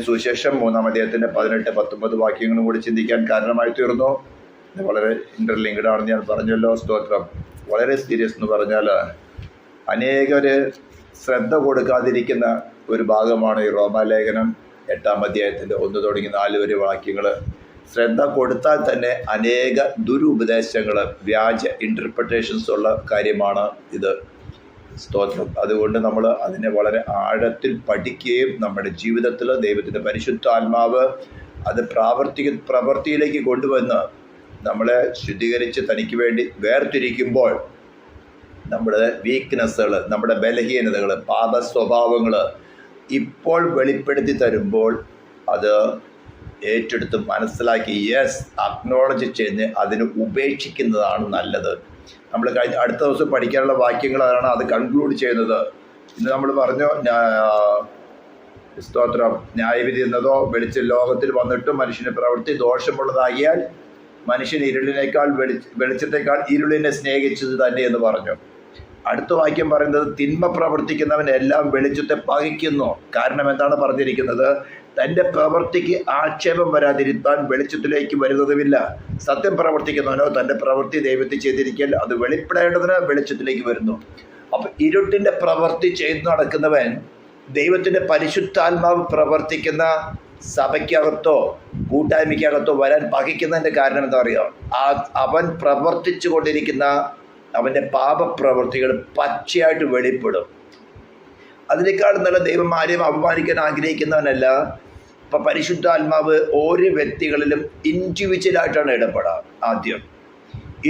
സുവിശേഷം 3-ാം അധ്യായത്തിന്റെ 18-19 വാക്യങ്ങളും കൂടി ചിന്തിക്കാൻ കാരണമായി തീർന്നു. ഇത് വളരെ ഇന്റർലിങ്ക്ഡ് ആണെന്ന് ഞാൻ പറഞ്ഞല്ലോ. സ്തോത്രം. വളരെ സീരിയസ് എന്ന് പറഞ്ഞാൽ അനേകര് ശ്രദ്ധ കൊടുക്കാതിരിക്കുന്ന ഒരു ഭാഗമാണ് ഈ റോമാലേഖനം 8-ാം അധ്യായത്തിന്റെ 1 തുടങ്ങി 4 വരെ വാക്യങ്ങൾ. ശ്രദ്ധ കൊടുത്താൽ തന്നെ അനേക ദുരുപദേശങ്ങൾ, വ്യാജ ഇൻ്റർപ്രിട്ടേഷൻസ് ഉള്ള കാര്യമാണ് ഇത്. സ്തോത്രം. അതുകൊണ്ട് നമ്മൾ അതിനെ വളരെ ആഴത്തിൽ പഠിക്കുകയും നമ്മുടെ ജീവിതത്തിൽ ദൈവത്തിൻ്റെ പരിശുദ്ധാത്മാവ് അത് പ്രവൃത്തിയിലേക്ക് കൊണ്ടുവന്ന് നമ്മളെ ശുദ്ധീകരിച്ച് തനിക്ക് വേണ്ടി വേർതിരിക്കുമ്പോൾ നമ്മുടെ വീക്ക്നെസ്സുകൾ, നമ്മുടെ ബലഹീനതകൾ, പാപ സ്വഭാവങ്ങൾ ഇപ്പോൾ വെളിപ്പെടുത്തി തരുമ്പോൾ അത് ഏറ്റെടുത്ത് മനസ്സിലാക്കി അക്നോളജ് ചെയ്ത് അതിനെ ഉപേക്ഷിക്കുന്നതാണ് നല്ലത്. നമ്മൾ അടുത്ത ദിവസം പഠിക്കാനുള്ള വാക്യങ്ങളാണ് അത് കൺക്ലൂഡ് ചെയ്യുന്നത്. ഇന്ന് നമ്മൾ പറഞ്ഞു, സ്തോത്രം, ന്യായവിധി എന്നതോ ലോകത്തിൽ വന്നിട്ട് മനുഷ്യന് പ്രവൃത്തി ദോഷമുള്ളതാകിയാൽ മനുഷ്യൻ വെളിച്ചത്തെക്കാൾ ഇരുളിനെ സ്നേഹിച്ചത് തന്നെ എന്ന് പറഞ്ഞു. അടുത്ത വാക്യം പറയുന്നത്, തിന്മ പ്രവർത്തിക്കുന്നവൻ എല്ലാം വെളിച്ചത്തെ പകയ്ക്കുന്നു. കാരണം എന്താണ് പറഞ്ഞിരിക്കുന്നത്? തൻ്റെ പ്രവൃത്തിക്ക് ആക്ഷേപം വരാതിരുത്താൻ വെളിച്ചത്തിലേക്ക് വരുന്നതുമില്ല. സത്യം പ്രവർത്തിക്കുന്നവനോ തൻ്റെ പ്രവൃത്തി ദൈവത്തിൽ ചെയ്തിരിക്കൽ അത് വെളിപ്പെടേണ്ടതിന് വെളിച്ചത്തിലേക്ക് വരുന്നു. അപ്പം ഇരുട്ടിൻ്റെ പ്രവൃത്തി ചെയ്തു നടക്കുന്നവൻ ദൈവത്തിൻ്റെ പരിശുദ്ധാത്മാവ് പ്രവർത്തിക്കുന്ന സഭയ്ക്കകത്തോ കൂട്ടായ്മയ്ക്കകത്തോ വരാൻ പകയ്ക്കുന്നതിൻ്റെ കാരണം എന്താ പറയുക? അവൻ പ്രവർത്തിച്ചു കൊണ്ടിരിക്കുന്ന അവൻ്റെ പാപപ്രവൃത്തികൾ പച്ചയായിട്ട് വെളിപ്പെടും. അതിനേക്കാൾ നല്ല ദൈവം ആരെയും അപമാനിക്കാൻ ആഗ്രഹിക്കുന്നവനല്ല. ഇപ്പം പരിശുദ്ധാത്മാവ് ഓരോ വ്യക്തികളിലും ഇൻഡിവിജ്വലായിട്ടാണ് ഇടപെടുക. ആദ്യം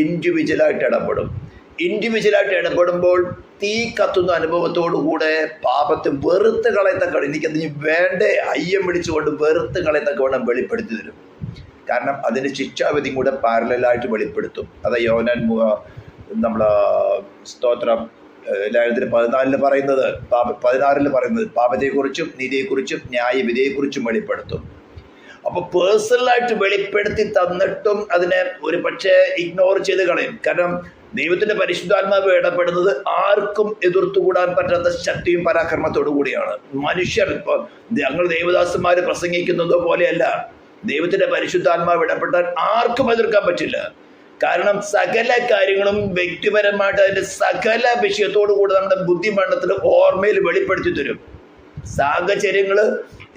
ഇൻഡിവിജ്വലായിട്ട് ഇടപെടുമ്പോൾ തീ കത്തുന്ന അനുഭവത്തോടുകൂടെ പാപത്തെ വെറുത്ത് കളയത്തക്ക, എനിക്കതിന് വേണ്ടേ അയ്യം വിളിച്ചുകൊണ്ട് വെറുത്ത് കളയത്തക്കവണ്ണം വെളിപ്പെടുത്തി തരും. കാരണം അതിൻ്റെ ശിക്ഷാവിധിയും കൂടെ പാരലായിട്ട് വെളിപ്പെടുത്തും. അത് യോഹന്നാൻ നമ്മളെ സ്തോത്രം ലേഖനത്തിന് 14 പറയുന്നത്, 16 പറയുന്നത് പാപത്തെക്കുറിച്ചും നീതിയെക്കുറിച്ചും ന്യായവിധിയെക്കുറിച്ചും വെളിപ്പെടുത്തും. അപ്പോൾ പേഴ്സണലായിട്ട് വെളിപ്പെടുത്തി തന്നിട്ടും അതിനെ ഒരു പക്ഷേ ഇഗ്നോർ ചെയ്ത് കളയും. കാരണം ദൈവത്തിൻ്റെ പരിശുദ്ധാത്മാവ് ഇടപെടുന്നത് ആർക്കും എതിർത്തുകൂടാൻ പറ്റാത്ത ശക്തിയും പരാക്രമത്തോടു കൂടിയാണ്. മനുഷ്യർ ഇപ്പോൾ ഞങ്ങൾ ദൈവദാസന്മാർ പ്രസംഗിക്കുന്നത് പോലെയല്ല. ദൈവത്തിൻ്റെ പരിശുദ്ധാത്മാവ് ഇടപെട്ടാൽ ആർക്കും എതിർക്കാൻ പറ്റില്ല. കാരണം സകല കാര്യങ്ങളും വ്യക്തിപരമായിട്ട് അതിൻ്റെ സകല വിഷയത്തോടു കൂടി നമ്മുടെ ബുദ്ധിമണ്ഡലത്തിൽ ഓർമ്മയിൽ വെളിപ്പെടുത്തി തരും. സാഹചര്യങ്ങൾ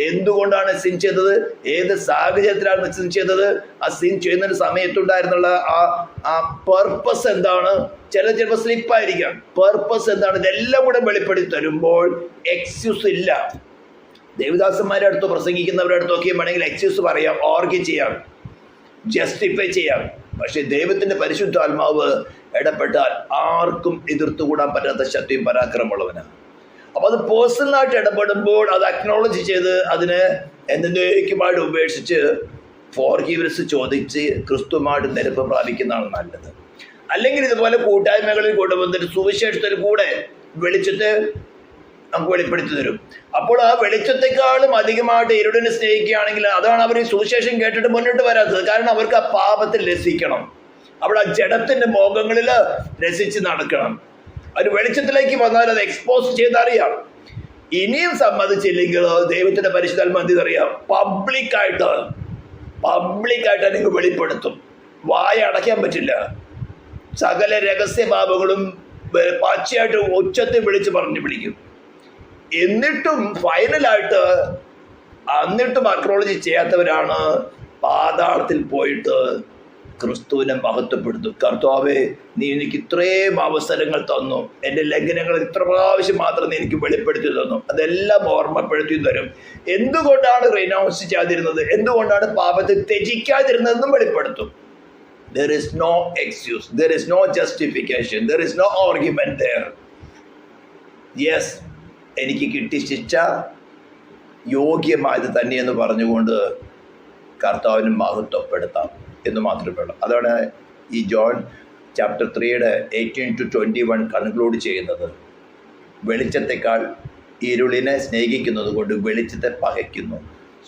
എന്തുകൊണ്ടാണ് സിൻ ചെയ്തത്, ഏത് സാഹചര്യത്തിലാണ് സിൻ ചെയ്തത്, ആ സിൻ ചെയ്യുന്ന സമയത്തുണ്ടായിരുന്നുള്ള ആ പർപ്പസ് എന്താണ്, ചിലപ്പോൾ സ്ലിപ്പായിരിക്കാം, പർപ്പസ് എന്താണ്, ഇതെല്ലാം കൂടെ വെളിപ്പെടുത്തി തരുമ്പോൾ എക്സ്ക്യൂസ് ഇല്ല. ദേവദാസന്മാരുടെ അടുത്തോ പ്രസംഗിക്കുന്നവരുടെ അടുത്തൊക്കെ വേണമെങ്കിൽ എക്സ്ക്യൂസ് പറയാം, ആർഗ്യൂ ചെയ്യാം, ജസ്റ്റിഫൈ ചെയ്യാം. പക്ഷെ ദൈവത്തിൻ്റെ പരിശുദ്ധാത്മാവ് ഇടപെട്ടാൽ ആർക്കും എതിർത്തുകൂടാൻ പറ്റാത്ത ശക്തിയും പരാക്രമമുള്ളവനാണ്. അപ്പോൾ അത് പേഴ്സണലായിട്ട് ഇടപെടുമ്പോൾ അത് അക്നോളജ് ചെയ്ത് അതിനെ എന്നേക്കുമായിട്ട് ഉപേക്ഷിച്ച് ഫോർഗീവ്നെസ് ചോദിച്ച് ക്രിസ്തുവുമായിട്ട് നിരപ്പ് പ്രാപിക്കുന്നതാണ് നല്ലത്. അല്ലെങ്കിൽ ഇതുപോലെ കൂട്ടായ്മകളിൽ കൊണ്ടുവന്നിട്ട് സുവിശേഷത്തിൽ കൂടെ വെളിച്ചത്തെ നമുക്ക് വെളിപ്പെടുത്തി തരും. അപ്പോൾ ആ വെളിച്ചത്തെക്കാളും അധികമായിട്ട് ഇരുടിനെ സ്നേഹിക്കുകയാണെങ്കിൽ അതാണ് അവർ സുവിശേഷം കേട്ടിട്ട് മുന്നോട്ട് വരാത്തത്. കാരണം അവർക്ക് ആ പാപത്തിൽ രസിക്കണം, അവിടെ ആ ജഡത്തിൻ്റെ മോഹങ്ങളിൽ രസിച്ച് നടക്കണം. ഒരു വെളിച്ചത്തിലേക്ക് വന്നാൽ അത് എക്സ്പോസ് ചെയ്തറിയാം. ഇനിയും സമ്മതിച്ചില്ലെങ്കിൽ ദൈവത്തിൻ്റെ പരിശുദ്ധാത്മാവ് എന്ത് അറിയാം, പബ്ലിക്കായിട്ട് നിങ്ങൾക്ക് വെളിപ്പെടുത്തും. വായ അടയ്ക്കാൻ പറ്റില്ല. സകല രഹസ്യഭാവങ്ങളും പച്ചയായിട്ട് ഉച്ചത്തിൽ വിളിച്ച് പറഞ്ഞു പിടിക്കും. എന്നിട്ടും ഫൈനലായിട്ട് അക്നോളജ് ചെയ്യാത്തവരാണ് പാതാളത്തിൽ പോയിട്ട് ക്രിസ്തുവിനെ മഹത്വപ്പെടുത്തും. കർത്താവേ, നീ എനിക്ക് ഇത്രയും അവസരങ്ങൾ തന്നു, എൻ്റെ ലംഘനങ്ങൾ ഇത്ര പ്രാവശ്യം മാത്രം നീ എനിക്ക് വെളിപ്പെടുത്തി തന്നു, അതെല്ലാം ഓർമ്മപ്പെടുത്തി തരും. എന്തുകൊണ്ടാണ് റിനൗൺസ് ചെയ്യാതിരുന്നത്, എന്തുകൊണ്ടാണ് പാപത്തെ ത്യജിക്കാതിരുന്നതെന്നും വെളിപ്പെടുത്തും. There is no excuse, there is no justification, there is no argument there. Yes, എനിക്ക് കിട്ടി ശിക്ഷ യോഗ്യമായത് തന്നെയെന്ന് പറഞ്ഞുകൊണ്ട് കർത്താവിന് മഹത്വപ്പെടുത്താം എന്ന് മാത്രമേ ഉള്ളൂ. അതാണ് ഈ ജോൺ ചാപ്റ്റർ 3 18-21 കൺക്ലൂഡ് ചെയ്യുന്നത്. വെളിച്ചത്തെക്കാൾ ഇരുളിനെ സ്നേഹിക്കുന്നത് കൊണ്ട് വെളിച്ചത്തെ പകയ്ക്കുന്നു,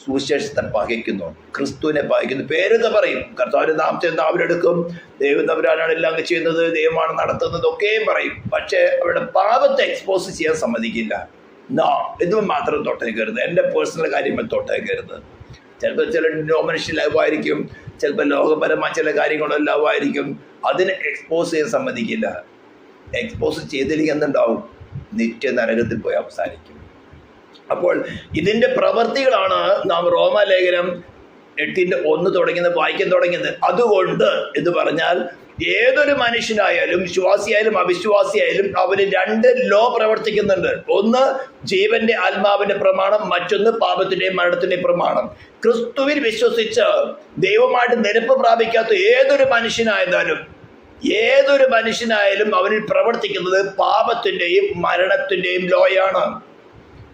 സുവിശേഷത്തെ പകയ്ക്കുന്നു, ക്രിസ്തുവിനെ പകയ്ക്കുന്നു. പേരൊക്കെ പറയും, കർത്താവിൻ്റെ നാമത്തെ അവരെടുക്കും, ദൈവം തമ്പുരാനാണ് എല്ലാം ചെയ്യുന്നത്, ദൈവമാണ് നടത്തുന്നത് ഒക്കെയും പറയും. പക്ഷേ അവരുടെ പാപത്തെ എക്സ്പോസ് ചെയ്യാൻ സമ്മതിക്കില്ല. ഇതും മാത്രം തൊട്ടേക്കരുത്, എൻ്റെ പേഴ്സണൽ കാര്യങ്ങൾ തൊട്ടേക്കരുത്. ചിലപ്പോൾ ചില നോമിനേഷൻ ലവായിരിക്കും, ചിലപ്പോൾ ലോകപരമായ ചില കാര്യങ്ങളും ലവായിരിക്കും. അതിനെ എക്സ്പോസ് ചെയ്യാൻ സമ്മതിക്കില്ല. എക്സ്പോസ് ചെയ്തില്ലെങ്കിൽ എന്തുണ്ടാവും? നിത്യ നരകത്തിൽ പോയി അവസാനിക്കും. അപ്പോൾ ഇതിൻ്റെ പ്രവർത്തികളാണ് നാം റോമാലേഖനം 8:1 തുടങ്ങുന്നത് വായിക്കാൻ തുടങ്ങിയത്. അതുകൊണ്ട് എന്ന് പറഞ്ഞാൽ ഏതൊരു മനുഷ്യനായാലും വിശ്വാസിയായാലും അവിശ്വാസിയായാലും അവന് 2 ലോ പ്രവർത്തിക്കുന്നുണ്ട്. ഒന്ന് ജീവന്റെ ആത്മാവിന്റെ പ്രമാണം, മറ്റൊന്ന് പാപത്തിന്റെയും മരണത്തിന്റെയും പ്രമാണം. ക്രിസ്തുവിൽ വിശ്വസിച്ച് ദൈവമായിട്ട് നിരപ്പ് പ്രാപിക്കാത്ത ഏതൊരു മനുഷ്യനായാലും അവനിൽ പ്രവർത്തിക്കുന്നത് പാപത്തിന്റെയും മരണത്തിന്റെയും ലോയാണ്.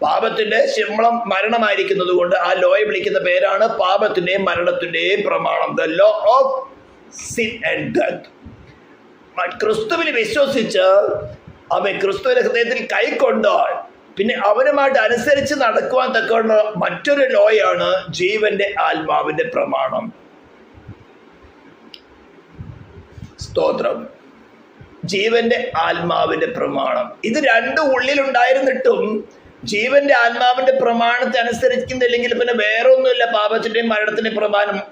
പാപത്തിന്റെ ശമ്പളം മരണമായിരിക്കുന്നത് കൊണ്ട് ആ ലോയെ വിളിക്കുന്ന പേരാണ് പാപത്തിന്റെയും മരണത്തിന്റെയും പ്രമാണം, the law of sin and death. ക്രിസ്തുവിൽ വിശ്വസിച്ച് അവൻ ക്രിസ്തുവിന്റെ ഹൃദയത്തിൽ കൈക്കൊണ്ടാൽ പിന്നെ അവനുമായിട്ട് അനുസരിച്ച് നടക്കുവാൻ തക്ക മറ്റൊരു ലോയാണ് ജീവന്റെ ആത്മാവിന്റെ പ്രമാണം. സ്തോത്രം. ജീവന്റെ ആത്മാവിന്റെ പ്രമാണം. ഇത് 2 ഉള്ളിലുണ്ടായിരുന്നിട്ടും ജീവന്റെ ആത്മാവിന്റെ പ്രമാണത്തെ അനുസരിക്കുന്നില്ലെങ്കിൽ പിന്നെ വേറെ ഒന്നുമില്ല, പാപത്തിന്റെയും മരണത്തിന്റെയും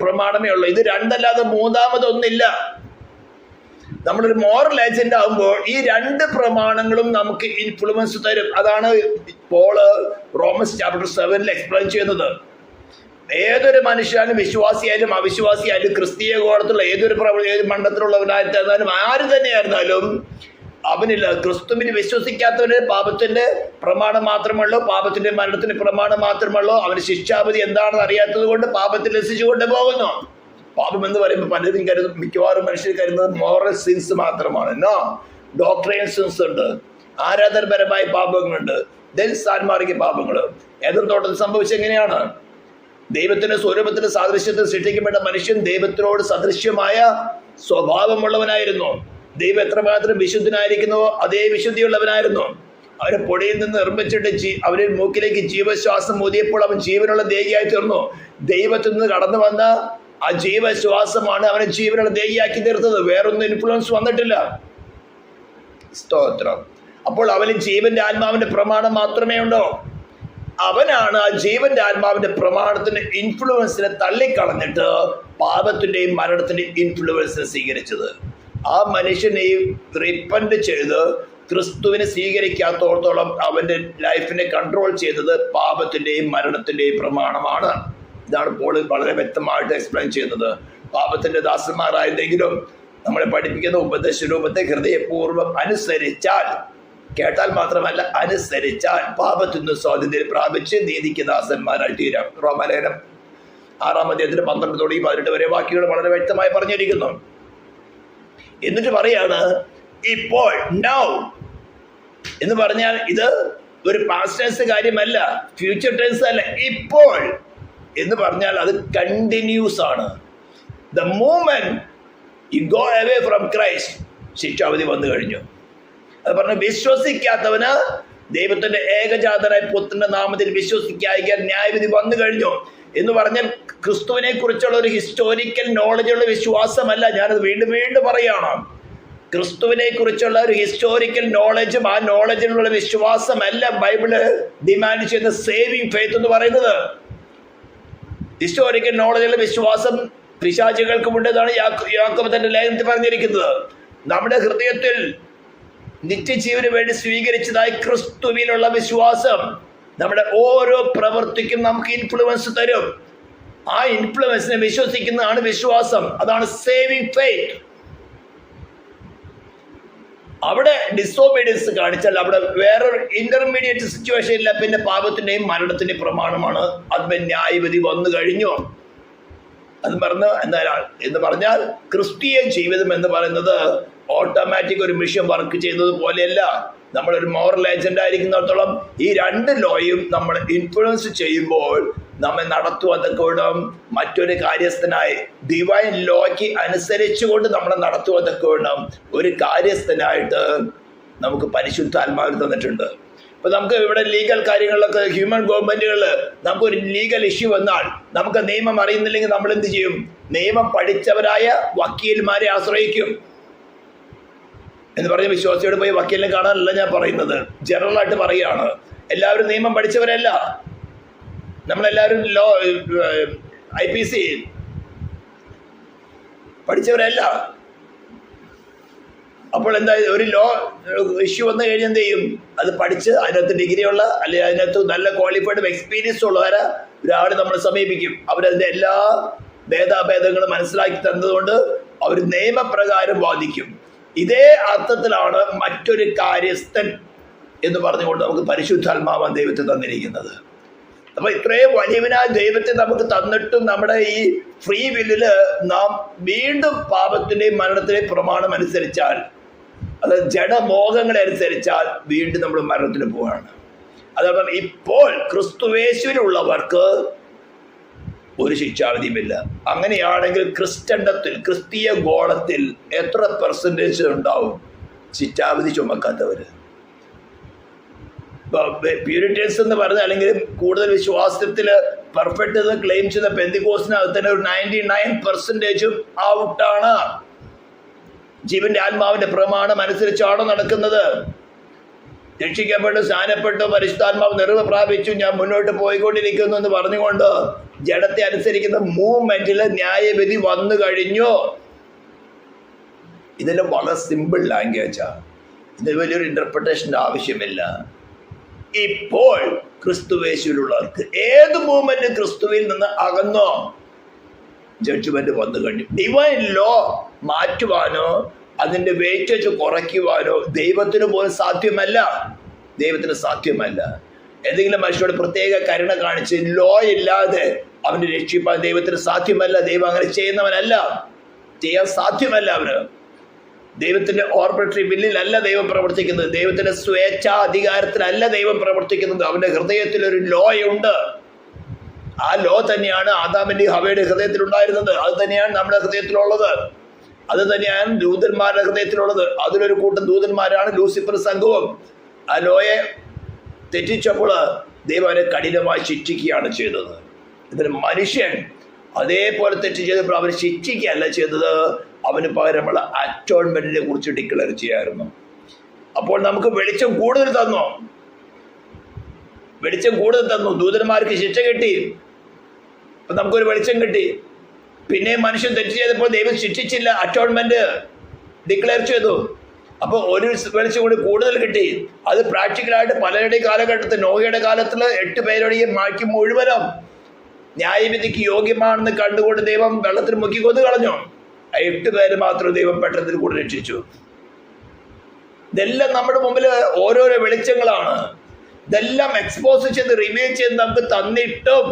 പ്രമാണമേ ഉള്ളൂ. ഇത് 2 അല്ലാതെ മൂന്നാമതൊന്നില്ല. നമ്മളൊരു മോറൽ ഏജന്റ് ആകുമ്പോൾ ഈ 2 പ്രമാണങ്ങളും നമുക്ക് ഇൻഫ്ലുവൻസ് തരും. അതാണ് പോള് റോമൻസ് ചാപ്റ്റർ 7 എക്സ്പ്ലെയിൻ ചെയ്യുന്നത്. ഏതൊരു മനുഷ്യനും വിശ്വാസിയായാലും അവിശ്വാസിയായാലും ക്രിസ്തീയ കോണത്തിലുള്ള ഏതൊരു മണ്ഡലത്തിലുള്ളവനായിരുന്നാലും ആര് തന്നെയായിരുന്നാലും അവനില്ല ക്രിസ്തുവിന് വിശ്വസിക്കാത്തവന് പാപത്തിന്റെ പ്രമാണം മാത്രമുള്ളൂ, പാപത്തിന്റെ മരണത്തിന്റെ പ്രമാണം മാത്രമുള്ളൂ. അവന് ശിക്ഷാപതി എന്താണെന്ന് അറിയാത്തത് കൊണ്ട് പാപത്തിൽ രസിച്ചുകൊണ്ട് പോകുന്നു. പാപം എന്ന് പറയുമ്പോൾ പലരും മിക്കവാറും മനുഷ്യർ കരുതുന്നത് മോറൽ സിൻസ് മാത്രമാണ്. ഡോക്ട്രൈൻ സിൻസ് ഉണ്ട്, ആരാധനപരമായ പാപങ്ങളുണ്ട്, സാൻമാർഗിക പാപങ്ങൾ. ഏതും തോട്ടത്തിൽ സംഭവിച്ചെങ്ങനെയാണ്? ദൈവത്തിന്റെ സ്വരൂപത്തിന്റെ സാദൃശ്യത്തിൽ സൃഷ്ടിക്കപ്പെട്ട മനുഷ്യൻ ദൈവത്തിനോട് സദൃശ്യമായ സ്വഭാവമുള്ളവനായിരുന്നു. ദൈവം എത്രമാത്രം വിശുദ്ധനായിരിക്കുന്നുവോ അതേ വിശുദ്ധിയുള്ളവനായിരുന്നു. അവനെ പൊടിയിൽ നിന്ന് നിർമ്മിച്ചിട്ട് അവന്റെ മൂക്കിലേക്ക് ജീവശ്വാസം ഊതിയപ്പോൾ അവൻ ജീവനുള്ള ദേഹിയായി തീർന്നു. ദൈവത്തിൽ നിന്ന് കടന്നു വന്ന ആ ജീവശ്വാസമാണ് അവനെ ജീവനുള്ള ദേഹിയാക്കി തീർത്തത്. വേറൊന്നും ഇൻഫ്ലുവൻസ് വന്നിട്ടില്ല. സ്തോത്രം. അപ്പോൾ അവന് ജീവന്റെ ആത്മാവിന്റെ പ്രമാണം മാത്രമേ ഉണ്ടോ? അവനാണ് ആ ജീവന്റെ ആത്മാവിന്റെ പ്രമാണത്തിന്റെ ഇൻഫ്ലുവൻസിനെ തള്ളിക്കളഞ്ഞിട്ട് പാപത്തിന്റെയും മരണത്തിന്റെയും ഇൻഫ്ലുവൻസിനെ സ്വീകരിച്ചത്. ആ മനുഷ്യനെ റിപ്പന്റ് ചെയ്ത് ക്രിസ്തുവിനെ സ്വീകരിക്കാത്തോളത്തോളം അവന്റെ ലൈഫിനെ കൺട്രോൾ ചെയ്തത് പാപത്തിന്റെയും മരണത്തിന്റെയും പ്രമാണമാണ്. ഇതാണ് പോൾ വളരെ വ്യക്തമായിട്ട് എക്സ്പ്ലെയിൻ ചെയ്യുന്നത്. പാപത്തിന്റെ ദാസന്മാരായിരുന്നെങ്കിലും നമ്മളെ പഠിപ്പിക്കുന്ന ഉപദേശരൂപത്തെ ഹൃദയപൂർവ്വം അനുസരിച്ചാൽ, കേട്ടാൽ മാത്രമല്ല അനുസരിച്ചാൽ പാപത്തിൽ നിന്ന് സ്വാതന്ത്ര്യം പ്രാപിച്ച് നീതിക്ക് ദാസന്മാരായി തീരാം. റോമാലേഖനം 6-12 തുടങ്ങി 18 വരെ വാക്യങ്ങൾ വളരെ വ്യക്തമായി പറഞ്ഞിരിക്കുന്നു. എന്നിട്ട് പറയാണ് ഇപ്പോൾ, നൗ എന്ന് പറഞ്ഞാൽ ഇത് ഒരു പാസ്റ്റ് ടെൻസ് കാര്യമല്ല, ഫ്യൂച്ചർ ടെൻസ് അല്ല. ഇപ്പോൾ എന്ന് പറഞ്ഞാൽ അത് കണ്ടിന്യൂസ് ആണ്. The moment you go away from Christ, ശിക്ഷാവിധി വന്നു കഴിഞ്ഞു. അത് പറഞ്ഞ വിശ്വസിക്കാത്തവന് ദൈവത്തിന്റെ ഏകജാതനായ പുത്രന്റെ നാമത്തിൽ വിശ്വസിക്കാതിരിക്കാൻ ന്യായവിധി വന്നു കഴിഞ്ഞു എന്ന് പറഞ്ഞാൽ ക്രിസ്തുവിനെ കുറിച്ചുള്ള ഒരു ഹിസ്റ്റോറിക്കൽ നോളജുള്ള വിശ്വാസമല്ല. ഞാനത് വീണ്ടും വീണ്ടും പറയാണ്. ക്രിസ്തുവിനെ കുറിച്ചുള്ള ഒരു ഹിസ്റ്റോറിക്കൽ നോളജും ആ നോളജിലുള്ള വിശ്വാസമല്ല ബൈബിള് ഡിമാൻഡ് ചെയ്യുന്ന സേവിങ് ഫെയ്ത്ത് എന്ന് പറയുന്നത്. ഹിസ്റ്റോറിക്കൽ നോളജിലുള്ള വിശ്വാസം പിശാചുകൾക്കുമുണ്ടെന്നാണ് യാക്കോബ് തന്റെ ലേഖനത്തിൽ പറഞ്ഞിരിക്കുന്നത്. നമ്മുടെ ഹൃദയത്തിൽ നിത്യജീവന് വേണ്ടി സ്വീകരിച്ചതായി ക്രിസ്തുവിലുള്ള വിശ്വാസം നമ്മുടെ ഓരോ പ്രവൃത്തിക്കും നമുക്ക് ഇൻഫ്ലുവൻസ് തരും. ആ ഇൻഫ്ലുവൻസിനെ വിശ്വസിക്കുന്നതാണ് വിശ്വാസം. അതാണ് സേവിങ് ഫെയ്ത്ത്. അവിടെ ഡിസോബീഡിയൻസ് കാണിച്ചാൽ അവിടെ വേറൊരു ഇന്റർമീഡിയറ്റ് സിറ്റുവേഷൻ ഇല്ല. പിന്നെ പാപത്തിന്റെയും മരണത്തിന്റെയും പ്രമാണമാണ്. അത് ന്യായവിധി വന്നു കഴിഞ്ഞു. അത് എന്ന് പറഞ്ഞാൽ ക്രിസ്തീയ ജീവിതം എന്ന് പറയുന്നത് ഓട്ടോമാറ്റിക് ഒരു മിഷൻ വർക്ക് ചെയ്യുന്നത് പോലെയല്ല. നമ്മളൊരു മോറൽ ഏജന്റ് ആയിരിക്കുന്നിടത്തോളം ഈ 2 ലോയും നമ്മൾ ഇൻഫ്ലുവൻസ് ചെയ്യുമ്പോൾ നമ്മെ നടത്തുവതൊക്കെ വേണം മറ്റൊരു കാര്യസ്ഥനായി ഡിവൈൻ ലോയ്ക്ക് അനുസരിച്ചുകൊണ്ട് നമ്മളെ നടത്തുവതൊക്കെ വേണം ഒരു കാര്യസ്ഥനായിട്ട് നമുക്ക് പരിശുദ്ധാത്മാവിൽ തന്നിട്ടുണ്ട്. ഇപ്പൊ നമുക്ക് ഇവിടെ ലീഗൽ കാര്യങ്ങളിലൊക്കെ ഹ്യൂമൻ ഗവൺമെന്റുകളിൽ നമുക്കൊരു ലീഗൽ ഇഷ്യൂ വന്നാൽ നമുക്ക് നിയമം അറിയുന്നില്ലെങ്കിൽ നമ്മൾ എന്ത് ചെയ്യും? നിയമം പഠിച്ചവരായ വക്കീൽമാരെ ആശ്രയിക്കും. എന്ന് പറഞ്ഞ് വിശ്വാസിയോട് പോയി വക്കീലിനെ കാണാനല്ല ഞാൻ പറയുന്നത്, ജനറൽ ആയിട്ട് പറയുകയാണ്. എല്ലാവരും നിയമം പഠിച്ചവരല്ല. നമ്മളെല്ലാവരും IPC പഠിച്ചവരല്ല. അപ്പോൾ എന്താ, ഒരു ലോ ഇഷ്യൂ വന്നു കഴിഞ്ഞാൽ എന്ത് ചെയ്യും? അത് പഠിച്ച് അതിനകത്ത് ഡിഗ്രിയുള്ള അല്ലെങ്കിൽ അതിനകത്ത് നല്ല ക്വാളിഫൈഡ് എക്സ്പീരിയൻസ് ഉള്ളവരെ ഒരാൾ നമ്മൾ സമീപിക്കും. അവരതിൻ്റെ എല്ലാ ഭേദാഭേദങ്ങളും മനസ്സിലാക്കി തന്നതുകൊണ്ട് അവർ നിയമപ്രകാരം വാദിക്കും. ഇതേ അർത്ഥത്തിലാണ് മറ്റൊരു കാര്യസ്ഥൻ എന്ന് പറഞ്ഞുകൊണ്ട് നമുക്ക് പരിശുദ്ധാത്മാവാൻ ദൈവത്തെ തന്നിരിക്കുന്നത്. അപ്പൊ ഇത്രയും വലിയവനായ ദൈവത്തെ നമുക്ക് തന്നിട്ടും നമ്മുടെ ഈ ഫ്രീ വില്ലില് നാം വീണ്ടും പാപത്തിന്റെയും മരണത്തിന്റെയും പ്രമാണം അനുസരിച്ചാൽ, അത് ജഡമോഹങ്ങളെ അനുസരിച്ചാൽ വീണ്ടും നമ്മൾ മരണത്തിന് പോവാണ്. അതേപോലെ ഇപ്പോൾ ക്രിസ്തുവേശുവിലുള്ളവർക്ക് ഒരു ശിക്ഷാവിധിയുമില്ല. അങ്ങനെയാണെങ്കിൽ ക്രിസ്തീയ ഗോളത്തിൽ എത്ര പെർസെൻറ്റേജ് ഉണ്ടാവും ശിക്ഷാവിധി ചുമക്കാത്തവര്? പ്യൂരിറ്റൻസ് എന്ന് പറഞ്ഞ അല്ലെങ്കിൽ കൂടുതൽ വിശ്വാസത്തിൽ പെർഫെക്റ്റ് എന്ന് ക്ലെയിം ചെയ്ത പെന്തിക്കോസിനകത്ത് തന്നെ ഒരു 99% ഔട്ടാണ്. ജീവന്റെ ആത്മാവിന്റെ പ്രമാണം അനുസരിച്ചാണോ നടക്കുന്നത്? രക്ഷിക്കപ്പെട്ട് സ്നാനപ്പെട്ടു പരിശുദ്ധാത്മാവ് നിറവ് പ്രാപിച്ചു, ഞാൻ മുന്നോട്ട് പോയിക്കൊണ്ടിരിക്കുന്നു എന്ന് പറഞ്ഞുകൊണ്ട് ജഡത്തെ അനുസരിക്കുന്ന മൂവ്മെന്റില് ന്യായവിധി വന്നു കഴിഞ്ഞു. ഇതെല്ലാം വളരെ സിമ്പിൾ ലാംഗ്വേജാണ്. ഇതിന് വലിയൊരു ഇന്റർപ്രിട്ടേഷൻ്റെ ആവശ്യമില്ല. ഇപ്പോൾ ക്രിസ്തുവേശുവിലുള്ളവർക്ക് ഏത് മൂവ്മെന്റ് ക്രിസ്തുവിൽ നിന്ന് അകന്നോ ജഡ്ജ്മെന്റ് വന്നു കഴിഞ്ഞു. ഡിവൈൻ ലോ മാറ്റുവാനോ അതിന്റെ വെയിറ്റേജ് കുറയ്ക്കുവാനോ ദൈവത്തിന് പോലും സാധ്യമല്ല. ദൈവത്തിന് സാധ്യമല്ല. ഏതെങ്കിലും മനുഷ്യരോട് പ്രത്യേക കരുണ കാണിച്ച് ലോ ഇല്ലാതെ അവന് രക്ഷിപ്പാൻ ദൈവത്തിന് സാധ്യമല്ല. ദൈവം അങ്ങനെ ചെയ്യുന്നവനല്ല, ചെയ്യാൻ സാധ്യമല്ല. അവന് ദൈവത്തിന്റെ ഓർബിട്രറി ബില്ലിലല്ല ദൈവം പ്രവർത്തിക്കുന്നത്. ദൈവത്തിന്റെ സ്വേച്ഛാ അധികാരത്തിലല്ല ദൈവം പ്രവർത്തിക്കുന്നത്. അവന്റെ ഹൃദയത്തിൽ ഒരു ലോ ഉണ്ട്. ആ ലോ തന്നെയാണ് ആദാമിന്റെ ഹവയുടെ ഹൃദയത്തിൽ ഉണ്ടായിരുന്നത്. അത് തന്നെയാണ് നമ്മുടെ ഹൃദയത്തിലുള്ളത്. അത് തന്നെയാണ് ദൂതന്മാരുടെ ഹൃദയത്തിലുള്ളത്. അതിലൊരു കൂട്ടം ദൂതന്മാരാണ് ലൂസിഫർ സംഘവും. ആ ലോയെ തെറ്റിച്ചപ്പോൾ ദൈവം അവനെ കഠിനമായി ശിക്ഷിക്കുകയാണ് ചെയ്തത്. ഇതിന് മനുഷ്യൻ അതേപോലെ തെറ്റ് ചെയ്തപ്പോൾ അവന് ശിക്ഷിക്കുകയല്ല ചെയ്തത്, അവന് പകരമുള്ള അറ്റോൺമെന്റിനെ കുറിച്ച് ഡിക്ലെയർ ചെയ്യായിരുന്നു. അപ്പോൾ നമുക്ക് വെളിച്ചം കൂടുതൽ തന്നു. വെളിച്ചം കൂടുതൽ തന്നു. ദൂതന്മാർക്ക് ശിക്ഷ കിട്ടി, അപ്പൊ നമുക്കൊരു വെളിച്ചം കിട്ടി. പിന്നെ മനുഷ്യൻ തെറ്റ് ചെയ്തപ്പോൾ ദൈവം ശിക്ഷിച്ചില്ല, അറ്റോൺമെന്റ് ഡിക്ലെയർ ചെയ്തു. അപ്പോൾ ഒരു വെളിച്ചം കൂടി കൂടുതൽ കിട്ടി. അത് പ്രാക്ടിക്കലായിട്ട് പലരുടെയും കാലഘട്ടത്തിൽ, നോഹയുടെ കാലത്തിൽ 8 പേരുടെയും ബാക്കി മുഴുവനും ന്യായവിധിക്ക് യോഗ്യമാണെന്ന് കണ്ടുകൊണ്ട് ദൈവം വെള്ളത്തിൽ മുക്കി കൊന്നു കളഞ്ഞു. 8 പേര് മാത്രം ദൈവം പെട്ടെന്ന് കൂടെ രക്ഷിച്ചു. ഇതെല്ലാം നമ്മുടെ മുമ്പിൽ ഓരോരോ വെളിച്ചങ്ങളാണ്. ഇതെല്ലാം എക്സ്പോസ് ചെയ്ത് റിവീൽ ചെയ്ത് നമുക്ക് തന്നിട്ടും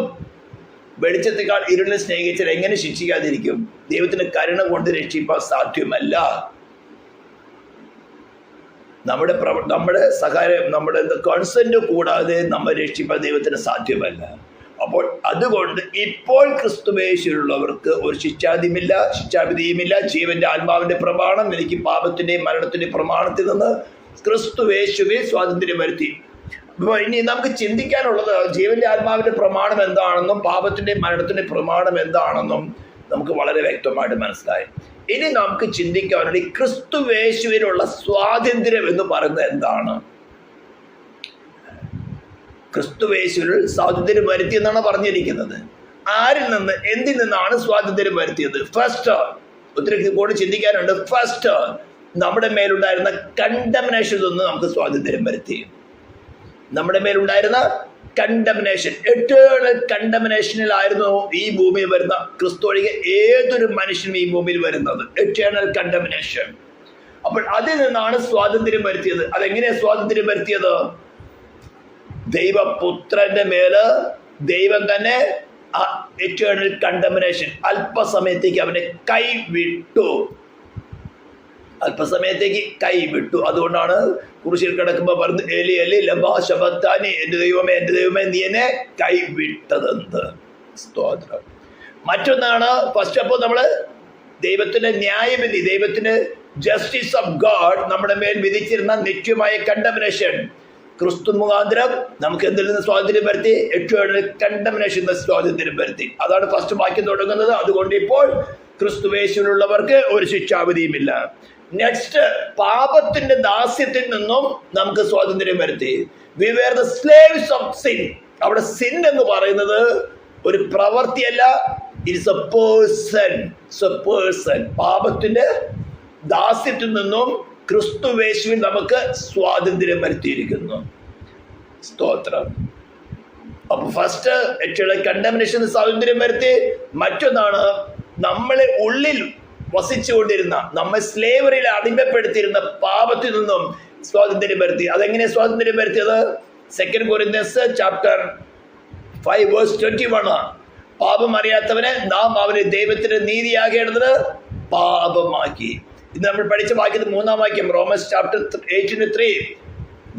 വെളിച്ചത്തെക്കാൾ ഇരുളിനെ സ്നേഹിച്ചാൽ എങ്ങനെ ശിക്ഷിക്കാതിരിക്കും? ദൈവത്തിന്റെ കരുണ കൊണ്ട് രക്ഷിപ്പാൻ സാധ്യമല്ല. നമ്മുടെ സഹായം, നമ്മുടെ കൺസെന്റ് കൂടാതെ നമ്മെ രക്ഷിപ്പാൻ ദൈവത്തിന് സാധ്യമല്ല. അപ്പോൾ അതുകൊണ്ട് ഇപ്പോൾ ക്രിസ്തുവേശുവിലുള്ളവർക്ക് ഒരു ശിക്ഷാവിധിയുമില്ല. ജീവന്റെ ആത്മാവിന്റെ പ്രമാണം എനിക്ക് പാപത്തിന്റെയും മരണത്തിന്റെയും പ്രമാണത്തിൽ നിന്ന് ക്രിസ്തുവേശുവിൽ സ്വാതന്ത്ര്യം വരുത്തി. അപ്പോൾ ഇനി നമുക്ക് ചിന്തിക്കാനുള്ളത് ജീവന്റെ ആത്മാവിന്റെ പ്രമാണം എന്താണെന്നും പാപത്തിന്റെയും മരണത്തിന്റെയും പ്രമാണം എന്താണെന്നും നമുക്ക് വളരെ വ്യക്തമായിട്ട് മനസ്സിലായി. ഇനി നമുക്ക് ചിന്തിക്കാനുള്ള ക്രിസ്തുവേശുവിനുള്ള സ്വാതന്ത്ര്യം എന്ന് പറയുന്നത് എന്താണ്? ക്രിസ്തുവേശുവിൽ സ്വാതന്ത്ര്യം വരുത്തി എന്നാണ് പറഞ്ഞിരിക്കുന്നത്. ആരിൽ നിന്ന്, എന്തിൽ നിന്നാണ് സ്വാതന്ത്ര്യം വരുത്തിയത്? ഫസ്റ്റ്, ഒത്തിരി കൂടെ ചിന്തിക്കാനുണ്ട്. ഫസ്റ്റ്, നമ്മുടെ മേലുണ്ടായിരുന്ന കണ്ടംനേഷൻ നിന്ന് നമുക്ക് സ്വാതന്ത്ര്യം വരുത്തി. നമ്മുടെ മേലുണ്ടായിരുന്ന കണ്ടംനേഷൻ, എറ്റേണൽ കണ്ടംനേഷനിലായിരുന്നു ഈ ഭൂമിയിൽ വരുന്ന ക്രിസ്തു ഒഴികെ ഏതൊരു മനുഷ്യനും ഈ ഭൂമിയിൽ വരുന്നത്. Eternal condemnation. അപ്പോൾ അതിൽ നിന്നാണ് സ്വാതന്ത്ര്യം വരുത്തിയത്. അതെങ്ങനെയാണ് സ്വാതന്ത്ര്യം വരുത്തിയത്? ദൈവപുത്രന്റെ മേല് ദൈവം തന്നെ ആ എറ്റേണൽ കണ്ടംനേഷൻ അല്പസമയത്തേക്ക് അവനെ കൈവിട്ടു. അല്പസമയത്തേക്ക് കൈവിട്ടു. അതുകൊണ്ടാണ് കുരിശിൽ കിടക്കുമ്പോൾ പറഞ്ഞ് എലി എലി ലമാ ശബക്താനി, എൻ്റെ ദൈവമേ നീ എന്നെ കൈവിട്ടതെന്ത്. സ്തോത്രം. മറ്റൊന്നാണ് ഫസ്റ്റ്, അപ്പോൾ നമ്മള് ദൈവത്തിന്റെ ന്യായവിധി, ദൈവത്തിന്റെ ജസ്റ്റിസ് ഓഫ് ഗാഡ് നമ്മുടെ മേൽ വിധിച്ചിരുന്ന നിത്യമായ കണ്ടംനേഷൻ ക്രിസ്തു മുഖാന്തരം നമുക്ക് എന്തിൽ നിന്ന് സ്വാതന്ത്ര്യം വരുത്തി? എറ്റേണൽ കണ്ടംനേഷൻ സ്വാതന്ത്ര്യം വരുത്തി. അതാണ് ഫസ്റ്റ് വാക്യം തുടങ്ങുന്നത്. അതുകൊണ്ട് ഇപ്പോൾ ക്രിസ്തുവേശുവിലുള്ളവർക്ക് ഒരു ശിക്ഷാവിധിയുമില്ല. നെക്സ്റ്റ്, പാപത്തിന്റെ ദാസ്യത്തിൽ നിന്നും നമുക്ക് സ്വാതന്ത്ര്യം വരുത്തി. We were the slaves of sin. അവിടെ സിൻ എന്ന് പറയുന്നത് ഒരു പ്രവൃത്തിയല്ല, ഇറ്റ്സ് എ പേഴ്സൺ. പാപത്തിന്റെ ദാസ്യത്തിൽ നിന്നും ക്രിസ്തുവേശുവിൽ നമുക്ക് സ്വാതന്ത്ര്യം വരുത്തിയിരിക്കുന്നു. സ്തോത്രം. അപ്പൊ ഫസ്റ്റ് രക്ഷയുടെ കണ്ടംനേഷൻ സ്വാതന്ത്ര്യം വരുത്തി. മറ്റൊന്നാണ് നമ്മളെ ഉള്ളിൽ വസിച്ചുകൊണ്ടിരുന്ന, നമ്മെ സ്ലേവറിയിൽ അടിമപ്പെടുത്തിയിരുന്ന പാപത്തിൽ നിന്നും സ്വാതന്ത്ര്യം വരുത്തി. അതെങ്ങനെ സ്വാതന്ത്ര്യം വരുത്തിയത്? 2 Corinthians chapter 5 verse 21. പാപം അറിയാത്തവനെ നാം അവനെ ദൈവത്തിന്റെ നീതിയാകേണ്ടത് പാപമാക്കി. ഇത് നമ്മൾ പഠിച്ച വാക്യത്തിൽ 3-ാം വാക്യം, റോമൻസ് ചാപ്റ്റർ 8:3.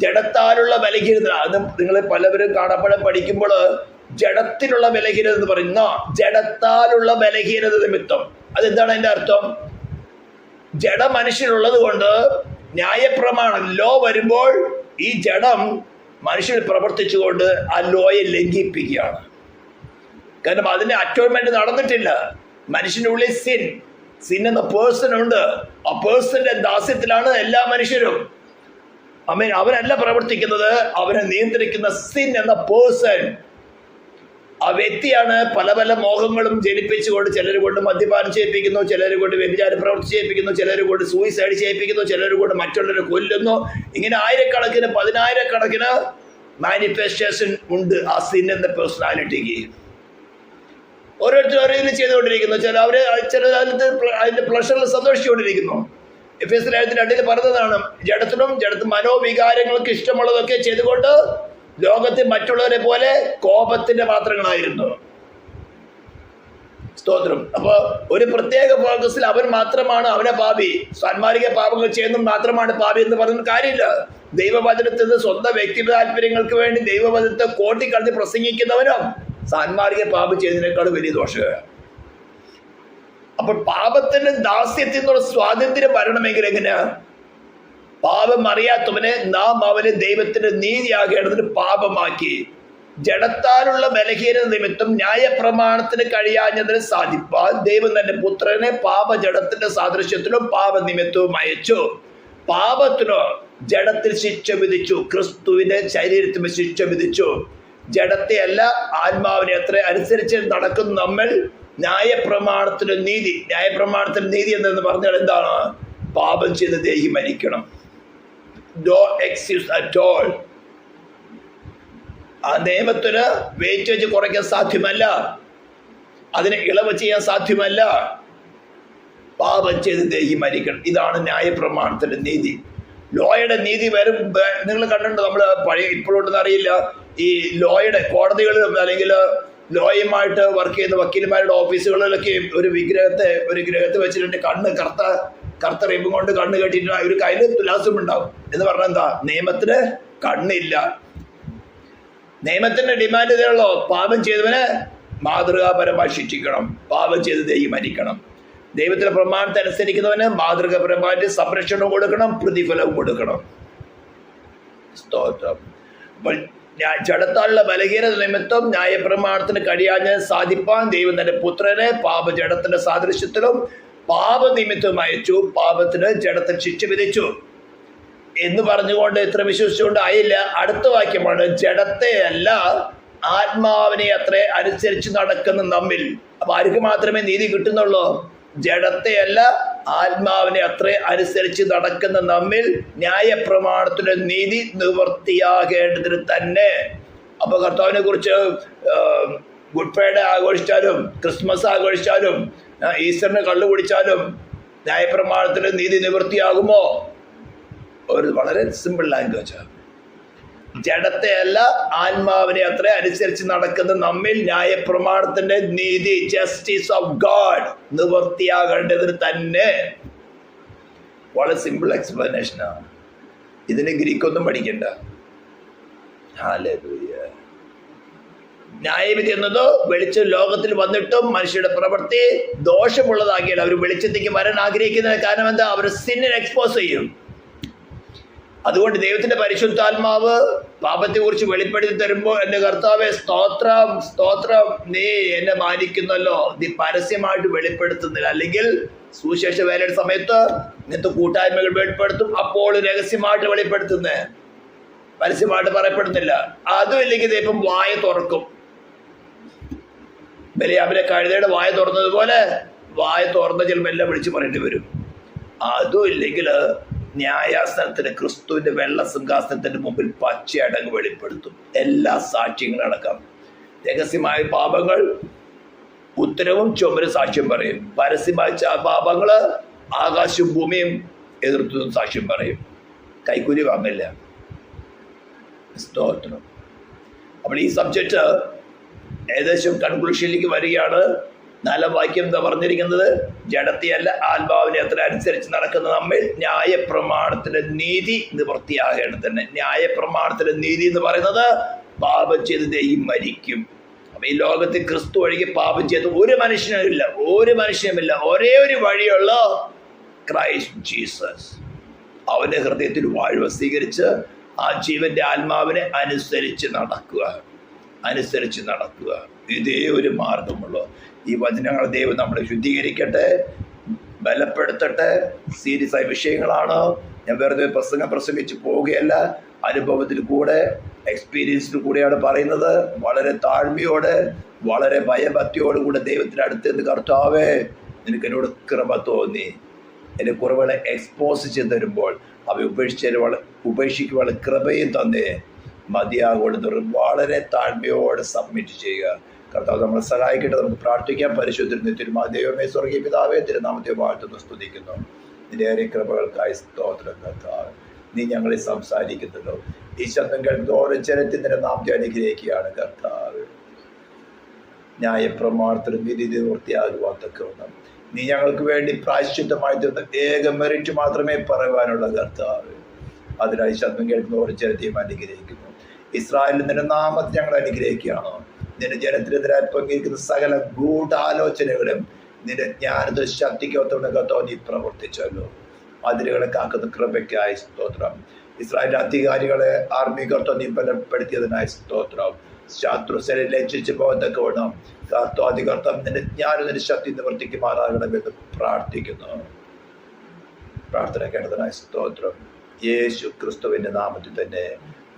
ജഡത്താലുള്ള ബലഹീനത. അത് നിങ്ങൾ പലവരും കാണാപ്പാടം പഠിക്കുമ്പോൾ ജഡത്തിലുള്ള ബലഹീനത എന്ന് പറയുന്ന, ജഡത്താലുള്ള ബലഹീനത നിമിത്തം. അതെന്താണ് അതിന്റെ അർത്ഥം? ജഡ മനുഷ്യനുള്ളത് കൊണ്ട് ന്യായപ്രമാണം ലോ വരുമ്പോൾ ഈ ജഡം മനുഷ്യൻ പ്രവർത്തിച്ചുകൊണ്ട് ആ ലോയെ ലംഘിപ്പിക്കുകയാണ്. കാരണം അതിന്റെ അറ്റോൺമെന്റ് നടന്നിട്ടില്ല. മനുഷ്യന്റെ ഉള്ളിൽ സിൻ എന്ന പേഴ്സൺ ഉണ്ട്. ആ പേഴ്സന്റെ ദാസ്യത്തിലാണ് എല്ലാ മനുഷ്യരും. അവനല്ല പ്രവർത്തിക്കുന്നത്, അവനെ നിയന്ത്രിക്കുന്ന സിൻ എന്ന പേഴ്സൺ. ആ വ്യക്തിയാണ് പല പല മോഹങ്ങളും ജനിപ്പിച്ചുകൊണ്ട് ചിലർ കൊണ്ട് മദ്യപാനം ചെയ്യിപ്പിക്കുന്നു, ചിലർ കൊണ്ട് വ്യഭിചാര പ്രവൃത്തി ചെയ്യിപ്പിക്കുന്നു, ചിലർ കൊണ്ട് സൂയിസൈഡ് ചെയ്യിപ്പിക്കുന്നു, ചിലർ കൊണ്ട് മറ്റുള്ളവരെ കൊല്ലുന്നു. ഇങ്ങനെ ആയിരക്കണക്കിന് 10,000-കണക്കിന് മാനിഫെസ്റ്റേഷൻ ഉണ്ട് ആ സിൻ എന്ന പേഴ്സണാലിറ്റിക്ക്. ഓരോരുത്തരും ഓരോ ചെയ്തുകൊണ്ടിരിക്കുന്നു. അതിന്റെ പ്ലഷറിൽ സന്തോഷിച്ചുകൊണ്ടിരിക്കുന്നു. എഫേസ്യർ 2:2 പറഞ്ഞതാണ്, ജഡത്തിനും മനോവികാരങ്ങൾക്ക് ഇഷ്ടമുള്ളതൊക്കെ ചെയ്തുകൊണ്ട് ലോകത്തിൽ മറ്റുള്ളവരെ പോലെ കോപത്തിന്റെ പാത്രങ്ങളായിരുന്നു. സ്തോത്രം. അപ്പൊ ഒരു പ്രത്യേക ഫോക്കസിൽ അവൻ മാത്രമാണ് അവനെ പാപി. സാൻമാർഗിക പാപങ്ങൾ ചെയ്യുന്ന മാത്രമാണ് പാപി എന്ന് പറയുന്ന കാര്യമില്ല. ദൈവവചനത്തിൽ സ്വന്തം വ്യക്തി താല്പര്യങ്ങൾക്ക് വേണ്ടി ദൈവവചനത്തെ കോട്ടിക്കളഞ്ഞ് പ്രസംഗിക്കുന്നവനും സാൻമാർഗിക പാപം ചെയ്തതിനേക്കാൾ വലിയ ദോഷമാണ്. അപ്പോൾ പാപത്തിന്റെ ദാസ്യത്തിൽ നിന്നുള്ള സ്വാതന്ത്ര്യം വരണമെങ്കിൽ എങ്ങനെയാ? പാപം അറിയാത്തവനെ നാം അവനെ ദൈവത്തിന്റെ നീതിയാകേണ്ടതിന് പാപമാക്കി. ജഡത്താലുള്ള ബലഹീനത നിമിത്തം ന്യായപ്രമാണത്തിന് കഴിയാഞ്ഞതിന് സാധിപ്പാൻ ദൈവം തന്റെ പുത്രനെ പാപജഡത്തിന്റെ സാദൃശ്യത്തിലും പാപനിമിത്തവും അയച്ചു. പാപത്തിനോ ജഡത്തിൽ ശിക്ഷ വിധിച്ചു, ക്രിസ്തുവിന്റെ ശരീരത്തിന് ശിക്ഷ വിധിച്ചു. ജഡത്തെ അല്ല ആത്മാവിനെ അത്ര അനുസരിച്ച് നടക്കുന്ന നമ്മൾ ന്യായപ്രമാണത്തിന്റെ നീതി എന്തെന്ന് പറഞ്ഞാൽ എന്താണ്? പാപം ചെയ്ത് ദേഹി മരിക്കണം. No excuse at all. ആ നിയമത്തിന് വെയിറ്റ് വെച്ച് കുറയ്ക്കാൻ സാധ്യമല്ല, അതിനെ ഇളവ് ചെയ്യാൻ സാധ്യമല്ല. പാപം ചെയ്ത് ദേഹി മരിക്കണം. ഇതാണ് ന്യായപ്രമാണത്തിന്റെ നീതി. ലോയുടെ നീതി വരും. നിങ്ങൾ കണ്ടിട്ടുണ്ട്, നമ്മൾ ഇപ്പോഴുണ്ടെന്ന് അറിയില്ല, ഈ ലോയുടെ കോടതികളിലും അല്ലെങ്കിൽ ലോയുമായിട്ട് വർക്ക് ചെയ്യുന്ന വക്കീലന്മാരുടെ ഓഫീസുകളിലൊക്കെ ഒരു ഗ്രഹത്തെ വെച്ചിട്ടുണ്ട്. കറുത്ത റിബും കൊണ്ട് കണ്ണ് കെട്ടിയിട്ട് ഒരു കയ്യിൽ തുലാസം ഉണ്ടാവും. എന്ന് പറഞ്ഞാൽ എന്താ? നിയമത്തിന് കണ്ണില്ല. നിയമത്തിന്റെ ഡിമാൻഡ് ഇതേയുള്ളൂ, പാപം ചെയ്തവന് മാതൃകാപരമായി ശിക്ഷിക്കണം, പാപം ചെയ്ത് ദേഹി മരിക്കണം. ദൈവത്തിന്റെ പ്രമാണത്തെ അനുസരിക്കുന്നവന് മാതൃകാപരമായിട്ട് സംരക്ഷണവും കൊടുക്കണം, പ്രതിഫലവും കൊടുക്കണം. സ്തോത്രം. അപ്പോൾ ജഡത്താലുള്ള ബലഹീനത നിമിത്തം ന്യായപ്രമാണത്തിന് കഴിയാഞ്ഞ് സാധിപ്പാൻ ദൈവം തന്റെ പുത്രനെ പാപജഡത്തിന്റെ സാദൃശ്യത്തിലും പാപനിമിത്തം അയച്ചു. പാപത്തിന് ജഡത്തിൽ ശിക്ഷ വിധിച്ചു എന്ന് പറഞ്ഞുകൊണ്ട് ഇത്ര വിശ്വസിച്ചുകൊണ്ട് ആയില്ല. അടുത്ത വാക്യമാണ്, ജഡത്തെ അല്ല ആത്മാവിനെ അത്ര അനുസരിച്ച് നടക്കുന്ന നമ്മിൽ. അപ്പൊ ആർക്ക് മാത്രമേ നീതി കിട്ടുന്നുള്ളൂ? ജഡത്തെ അല്ല ആത്മാവിനെ അത്ര അനുസരിച്ച് നടക്കുന്ന നമ്മിൽ ന്യായപ്രമാണത്തിന്റെ നീതി നിവൃത്തിയാകേണ്ടതിന് തന്നെ. അപ്പൊ കർത്താവിനെ കുറിച്ച് ഗുഡ് ഫ്രൈഡേ ആഘോഷിച്ചാലും ക്രിസ്മസ് ആഘോഷിച്ചാലും ഈസ്റ്ററിന് കള്ളു കുടിച്ചാലും ന്യായപ്രമാണത്തിന്റെ നീതി നിവൃത്തിയാകുമോ? ഒരു വളരെ സിമ്പിൾ ലാംഗ്വേജ്. ജഡത്തെ അല്ല ആത്മാവിനെ അത്ര അനുസരിച്ച് നടക്കുന്ന നമ്മിൽ ന്യായപ്രമാണത്തിന്റെ നീതി, ജസ്റ്റിസ് ഓഫ് ഗാഡ് നിവൃത്തിയാകേണ്ടതിന് തന്നെ. വളരെ സിമ്പിൾ എക്സ്പ്ലനേഷനാണ്. ഇതിന് ഗ്രീക്കൊന്നും പഠിക്കണ്ട. ഹല്ലേലൂയ. ന്യായവിധി എന്നത് വെളിച്ചം ലോകത്തിൽ വന്നിട്ടും മനുഷ്യരുടെ പ്രവൃത്തി ദോഷമുള്ളതാക്കിയാൽ അവർ വെളിച്ചത്തേക്ക് വരാൻ ആഗ്രഹിക്കുന്നതിന് കാരണം എന്താ? അവർ സിന്നിനെ എക്സ്പോസ് ചെയ്യും. അതുകൊണ്ട് ദൈവത്തിന്റെ പരിശുദ്ധാത്മാവ് പാപത്തെ കുറിച്ച് വെളിപ്പെടുത്തി തരുമ്പോൾ എൻ്റെ കർത്താവേ സ്തോത്രം സ്തോത്രം, നീ എന്നെ മാനിക്കുന്നല്ലോ. നീ പരസ്യമായിട്ട് വെളിപ്പെടുത്തുന്നില്ല, അല്ലെങ്കിൽ സുവിശേഷ വേലയുടെ സമയത്ത് ഇങ്ങനത്തെ കൂട്ടായ്മകൾ വെളിപ്പെടുത്തും, അപ്പോൾ രഹസ്യമായിട്ട് വെളിപ്പെടുത്തുന്നേ, പരസ്യമായിട്ട് പറയപ്പെടുന്നില്ല. അതും ഇല്ലെങ്കിൽ ദൈവം വായ തുറക്കും. ബലിയാമിലെ കഴുതയുടെ വായ തുറന്നതുപോലെ വായ തുറന്ന ചിലപ്പോൾ എല്ലാം വിളിച്ചു പറയേണ്ടി വരും. അതും ഇല്ലെങ്കിൽ ന്യായാസനത്തിന്, ക്രിസ്തുവിന്റെ വെള്ള സിംഹാസനത്തിന്റെ മുമ്പിൽ പച്ചയടങ്ങ് വെളിപ്പെടുത്തും, എല്ലാ സാക്ഷ്യങ്ങളും അടക്കം. രഹസ്യമായ പാപങ്ങൾ ഉത്തരവും ചുമരും സാക്ഷ്യം പറയും. പരസ്യമായ പാപങ്ങള് ആകാശവും ഭൂമിയും എതിർത്തും സാക്ഷ്യം പറയും. കൈക്കൂലി വാങ്ങില്ല. സ്തോത്രം. അപ്പോൾ ഈ സബ്ജക്റ്റ് ഏകദേശം കൺക്ലൂഷനിലേക്ക് വരികയാണ്. 4 വാക്യം എന്താ പറഞ്ഞിരിക്കുന്നത്? ജഡത്തെയല്ല ആത്മാവിനെ അത്ര അനുസരിച്ച് നടക്കുന്ന നമ്മൾ ന്യായപ്രമാണത്തിലെ നീതി നിവൃത്തിയാകേണ്ടത് തന്നെ. ന്യായപ്രമാണത്തിലെ നീതി എന്ന് പറയുന്നത് പാപം ചെയ്ത് ദൈവം മരിക്കും. അപ്പൊ ഈ ലോകത്തിൽ ക്രിസ്തു ഒഴികെ പാപം ചെയ്ത് ഒരു മനുഷ്യനുമില്ല. ഒരേ ഒരു വഴിയുള്ള ക്രൈസ്റ്റ് ജീസസ്. അവന്റെ ഹൃദയത്തിൽ വാഴ്വ സ്വീകരിച്ച് ആ ജീവന്റെ ആത്മാവിനെ അനുസരിച്ച് നടക്കുക. ഇതേ ഒരു മാർഗമുള്ളൂ. ഈ വചനങ്ങൾ ദൈവം നമ്മളെ ശുദ്ധീകരിക്കട്ടെ, ബലപ്പെടുത്തട്ടെ. സീരിയസ് ആയ വിഷയങ്ങളാണ്. ഞാൻ വെറുതെ പ്രസംഗിച്ച് പോവുകയല്ല. അനുഭവത്തിൽ കൂടെ, എക്സ്പീരിയൻസിൽ കൂടെയാണ് പറയുന്നത്. വളരെ താഴ്മയോടെ, വളരെ ഭയഭക്തിയോടും കൂടെ ദൈവത്തിൻ്റെ അടുത്ത് നിന്ന്, കർത്താവേ നിനക്ക് എന്നോട് കൃപ തോന്നി, എൻ്റെ കുറവുകളെ എക്സ്പോസ് ചെയ്ത് തരുമ്പോൾ അവ ഉപേക്ഷിക്കുവാനുള്ള കൃപയും തന്നേ മതിയാകൊള്ളുന്നവർ വളരെ താഴ്മയോടെ സബ്മിറ്റ് ചെയ്യുക. കർത്താവ് നമ്മളെ സഹായിക്കട്ടെ. നമുക്ക് പ്രാർത്ഥിക്കാം. പരിശുദ്ധ ദൈവമേ, സ്വർഗീയ പിതാവേ, തിരുനാമത്തെ വാഴ്ത്തുന്നു, സ്തുതിക്കുന്നു. നിന്റെ ഏറെ കൃപകൾക്കായി സ്തോത്രം. കർത്താവ്, നീ ഞങ്ങളെ സംസാരിക്കുന്നുണ്ടോ? ഈ ശബ്ദം കേൾക്കുന്ന ഓരോ ജനത്തിൽ നിന്റെ നാമത്തെ അനുഗ്രഹിക്കുകയാണ്. കർത്താവ്, ന്യായപ്രമാണത്തിലും വിധി നിവൃത്തിയാകുവാത്തക്കവണ്ണം നീ ഞങ്ങൾക്ക് വേണ്ടി പ്രായശ്ചിത്തമായി തീർന്ന ഏക മെറിറ്റ് മാത്രമേ പറയുവാനുള്ള. കർത്താവ്, അതിനായി ശബ്ദം കേൾക്കുന്ന ഓരോ ജനത്തെയും അനുഗ്രഹിക്കുന്നു. ഇസ്രായേലിൽ നിന്റെ നാമത്തെ ഞങ്ങൾ അനുഗ്രഹിക്കുകയാണോ? നിന്റെ ജനത്തിനെതിരായി പങ്കിരിക്കുന്ന സകല ഗൂഢാലോചനകളും നിന്റെ ജ്ഞാനത്തിൽ ശക്തിക്കൊത്തവണ കർത്താവ് നീ പ്രവർത്തിച്ചല്ലോ. അതിരുകളെ കാക്കുന്ന കൃപയ്ക്കായി സ്തോത്രം. ഇസ്രായേലിന്റെ അധികാരികളെ ആർമി കർത്താവ് നീ ബലപ്പെടുത്തിയതിനായി സ്തോത്രം. ശത്രുസേനെ ലജ്ജിച്ച് പോകത്തക്കവണ്ണം കർത്താവ് കർത്താവ് നിന്റെ ജ്ഞാനം, നിന്റെ ശക്തി നിവർത്തിക്കുമാറാകണമെന്ന് പ്രാർത്ഥിക്കുന്നു. പ്രാർത്ഥന കേട്ടതിനായി സ്തോത്രം. യേശു ക്രിസ്തുവിന്റെ നാമത്തിൽ തന്നെ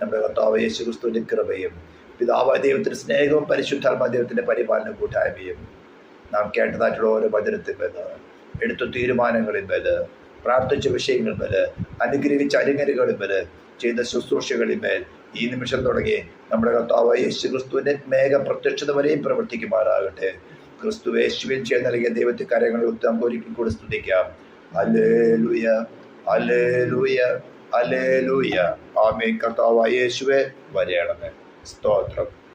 നമ്മുടെ കർത്താവ് യേശു ക്രിസ്തുവിന്റെ കൃപയും പിതാവായ ദൈവത്തിന്റെ സ്നേഹവും പരിശുദ്ധാത്മാ ദൈവത്തിന്റെ പരിപാലന കൂട്ടായ്മയും നാം കേട്ടതായിട്ടുള്ള ഓരോ വചനത്തിന്മേൽ, എടുത്ത തീരുമാനങ്ങളിന്മേൽ, പ്രാർത്ഥിച്ച വിഷയങ്ങളിന്മേൽ, അനുഗ്രഹിച്ച അനുകരികളിന്മേൽ, ചെയ്ത ശുശ്രൂഷകളിന്മേൽ ഈ നിമിഷം തുടങ്ങി നമ്മുടെ കർത്താവ് യേശു ക്രിസ്തുവിന്റെ മേഘ പ്രത്യക്ഷത വരെയും പ്രവർത്തിക്കുമാറാകട്ടെ. ക്രിസ്തു യേശുവിൽ ചെയ്ത് നൽകിയ ദൈവത്തെ കാര്യങ്ങളിൽ നമുക്ക് ഒരിക്കൽ കൂടി സ്തുതിക്കാം. ഹല്ലേലൂയ, ഹല്ലേലൂയ, ഹല്ലേലൂയ. ആമേൻ. കർത്താവായ യേശുവേ വരയണമേ. സ്തോത്രം.